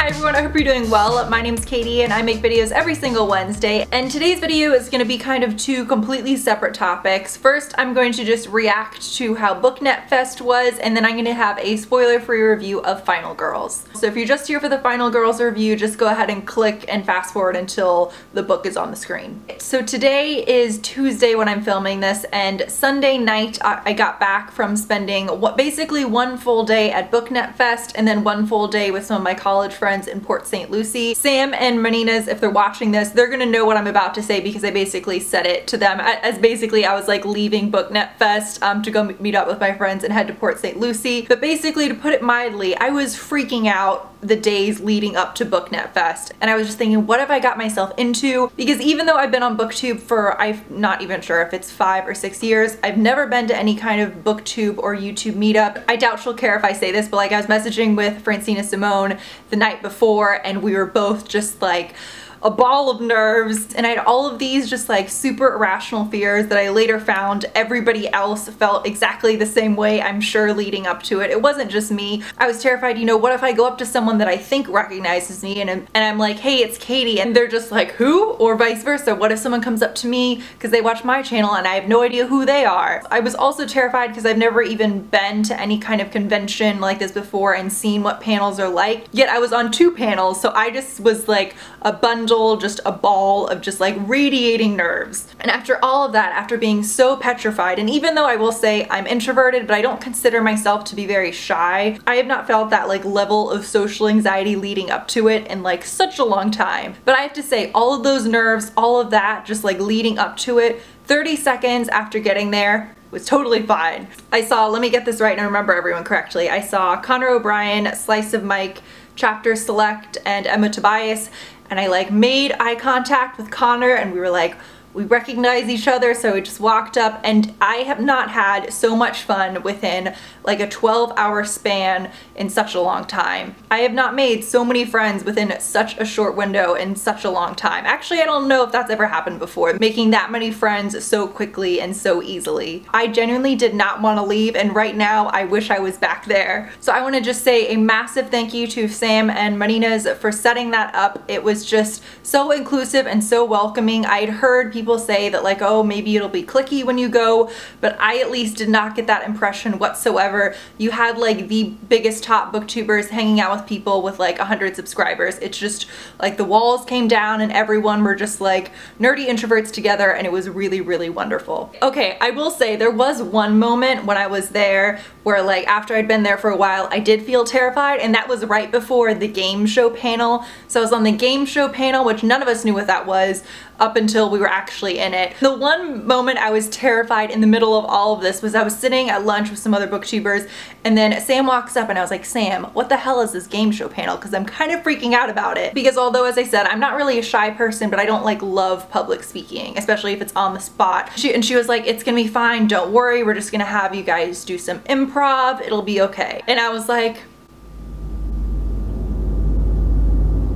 Hi everyone, I hope you're doing well. My name's Katie and I make videos every single Wednesday, and today's video is going to be kind of two completely separate topics. First, I'm going to just react to how BookNetFest was, and then I'm going to have a spoiler-free review of Final Girls. So if you're just here for the Final Girls review, just go ahead and click and fast forward until the book is on the screen. So today is Tuesday when I'm filming this, and Sunday night I got back from spending basically one full day at BookNetFest and then one full day with some of my college friends in Port St. Lucie. Sam and Marina's, if they're watching this, they're gonna know what I'm about to say because I basically said it to them as basically I was like leaving BookNetFest to go meet up with my friends and head to Port St. Lucie. But basically, to put it mildly, I was freaking out the days leading up to BookNetFest, and I was just thinking, what have I got myself into? Because even though I've been on BookTube for, I'm not even sure if it's 5 or 6 years, I've never been to any kind of BookTube or YouTube meetup. I doubt she'll care if I say this, but like I was messaging with Francina Simone the night before and we were both just like a ball of nerves, and I had all of these just like super irrational fears that I later found everybody else felt exactly the same way, I'm sure, leading up to it. It wasn't just me. I was terrified, you know, what if I go up to someone that I think recognizes me and I'm like, hey, it's Katie, and they're just like, who? Or vice versa. What if someone comes up to me because they watch my channel and I have no idea who they are? I was also terrified because I've never even been to any kind of convention like this before and seen what panels are like, yet I was on 2 panels, so I just was like a bundle, just a ball of just like radiating nerves. And after all of that, after being so petrified, and even though I will say I'm introverted, but I don't consider myself to be very shy, I have not felt that like level of social anxiety leading up to it in like such a long time. But I have to say, all of those nerves, all of that just like leading up to it, 30 seconds after getting there, was totally fine. I saw, let me get this right and remember everyone correctly, I saw Connor O'Brien, Slice of Mike, ChapterStackss, and Emma Tobias, and I like made eye contact with Connor and we were like, we recognize each other, so we just walked up, and I have not had so much fun within like a 12-hour span in such a long time. I have not made so many friends within such a short window in such a long time. Actually, I don't know if that's ever happened before, making that many friends so quickly and so easily. I genuinely did not want to leave, and right now I wish I was back there. So I want to just say a massive thank you to Sam and Marina's for setting that up. It was just so inclusive and so welcoming. I had heard people say that like, oh, maybe it'll be cliquey when you go, but I at least did not get that impression whatsoever. You had like the biggest top booktubers hanging out with people with like 100 subscribers. It's just like the walls came down and everyone were just like nerdy introverts together, and it was really, really wonderful. Okay, I will say there was one moment when I was there where like after I'd been there for a while, I did feel terrified, and that was right before the game show panel. So I was on the game show panel, which none of us knew what that was up until we were actually in it. The one moment I was terrified in the middle of all of this was I was sitting at lunch with some other booktubers, and then Sam walks up and I was like, Sam, what the hell is this game show panel? Because I'm kind of freaking out about it. Because although, as I said, I'm not really a shy person, but I don't like love public speaking, especially if it's on the spot. She was like, it's gonna be fine, don't worry, we're just gonna have you guys do some improv, it'll be okay. And I was like,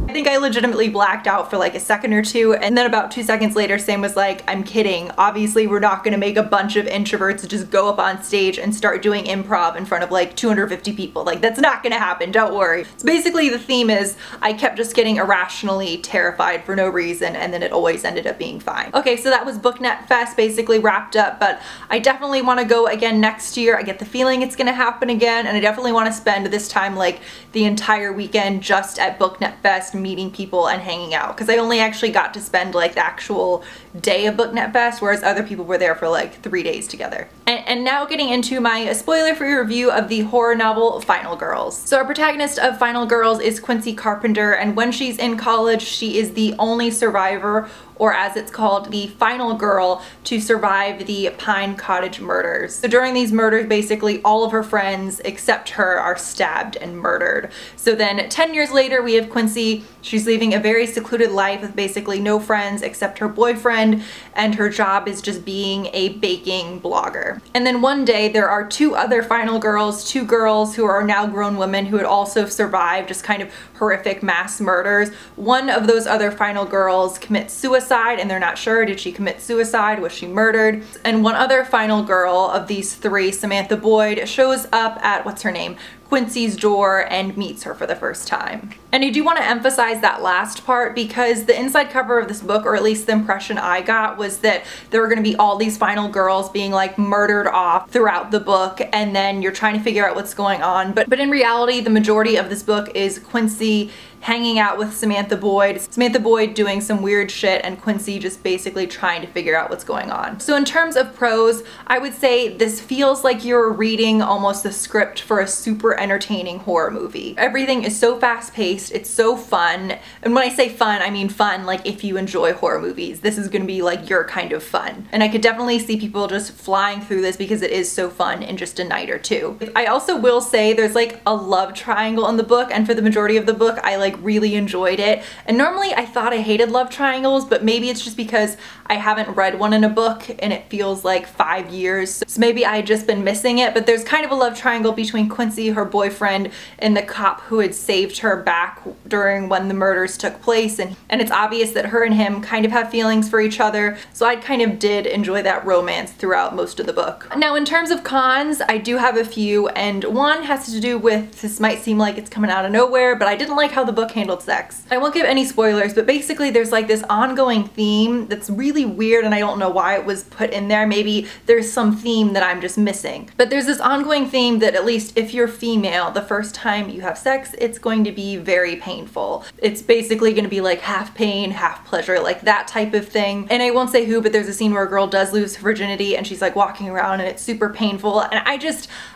I think I legitimately blacked out for like a second or two, and then about 2 seconds later Sam was like, I'm kidding, obviously we're not gonna make a bunch of introverts just go up on stage and start doing improv in front of like 250 people. Like, that's not gonna happen, don't worry. So basically the theme is I kept just getting irrationally terrified for no reason, and then it always ended up being fine. Okay, so that was BookNetFest basically wrapped up, but I definitely want to go again next year. I get the feeling it's gonna happen again, and I definitely want to spend this time like the entire weekend just at BookNetFest meeting people and hanging out, because I only actually got to spend like the actual day of BookNetFest, whereas other people were there for like 3 days together. And now getting into my spoiler-free review of the horror novel Final Girls. So our protagonist of Final Girls is Quincy Carpenter, and when she's in college she is the only survivor, or as it's called, the final girl to survive the Pine Cottage murders. So during these murders, basically all of her friends except her are stabbed and murdered. So then 10 years later we have Quincy. She's leaving a very secluded life with basically no friends except her boyfriend, and her job is just being a baking blogger. And then one day there are 2 other final girls, 2 girls who are now grown women who had also survived just kind of horrific mass murders. One of those other final girls commits suicide, and they're not sure, did she commit suicide, was she murdered? And one other final girl of these 3, Samantha Boyd, shows up at, what's her name? Quincy's door and meets her for the first time. And I do want to emphasize that last part because the inside cover of this book, or at least the impression I got, was that there were going to be all these final girls being like murdered off throughout the book, and then you're trying to figure out what's going on. But in reality, the majority of this book is Quincy hanging out with Samantha Boyd, Samantha Boyd doing some weird shit, and Quincy just basically trying to figure out what's going on. So in terms of prose, I would say this feels like you're reading almost the script for a super entertaining horror movie. Everything is so fast-paced, it's so fun, and when I say fun, I mean fun like if you enjoy horror movies. This is gonna be like your kind of fun. And I could definitely see people just flying through this because it is so fun in just a night or two. I also will say there's like a love triangle in the book, and for the majority of the book, I like really enjoyed it. And normally I thought I hated love triangles, but maybe it's just because I haven't read one in a book and it feels like 5 years. So maybe I had just been missing it, but there's kind of a love triangle between Quincy, her boyfriend, and the cop who had saved her back during when the murders took place. And it's obvious that her and him kind of have feelings for each other. So I kind of did enjoy that romance throughout most of the book. Now in terms of cons, I do have a few, and one has to do with, this might seem like it's coming out of nowhere, but I didn't like how the book handled sex. I won't give any spoilers, but basically there's like this ongoing theme that's really weird, and I don't know why it was put in there. Maybe there's some theme that I'm just missing. But there's this ongoing theme that at least if you're female, the first time you have sex, it's going to be very painful. It's basically going to be like half pain, half pleasure, like that type of thing. And I won't say who, but there's a scene where a girl does lose her virginity and she's like walking around and it's super painful. And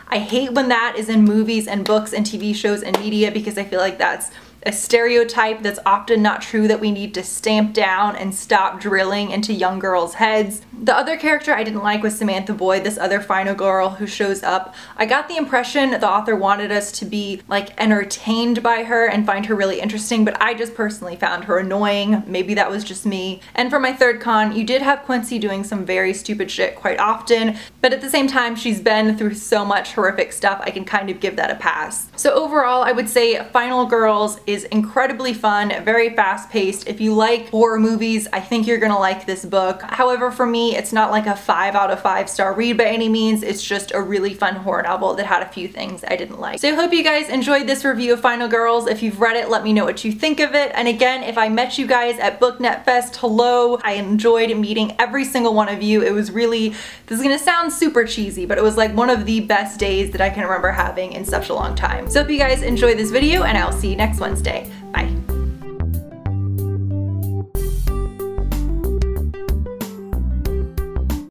I hate when that is in movies and books and TV shows and media, because I feel like that's a stereotype that's often not true that we need to stamp down and stop drilling into young girls' heads. The other character I didn't like was Samantha Boyd, this other final girl who shows up. I got the impression the author wanted us to be like entertained by her and find her really interesting, but I just personally found her annoying. Maybe that was just me. And for my third con, you did have Quincy doing some very stupid shit quite often, but at the same time, she's been through so much horrific stuff, I can kind of give that a pass. So overall, I would say Final Girls is incredibly fun, very fast-paced. If you like horror movies, I think you're gonna like this book. However, for me, it's not like a 5 out of 5 star read by any means. It's just a really fun horror novel that had a few things I didn't like. So I hope you guys enjoyed this review of Final Girls. If you've read it, let me know what you think of it. And again, if I met you guys at BookNetFest, hello. I enjoyed meeting every single one of you. It was really, this is gonna sound super cheesy, but it was like one of the best days that I can remember having in such a long time. So hope you guys enjoyed this video, and I'll see you next Wednesday.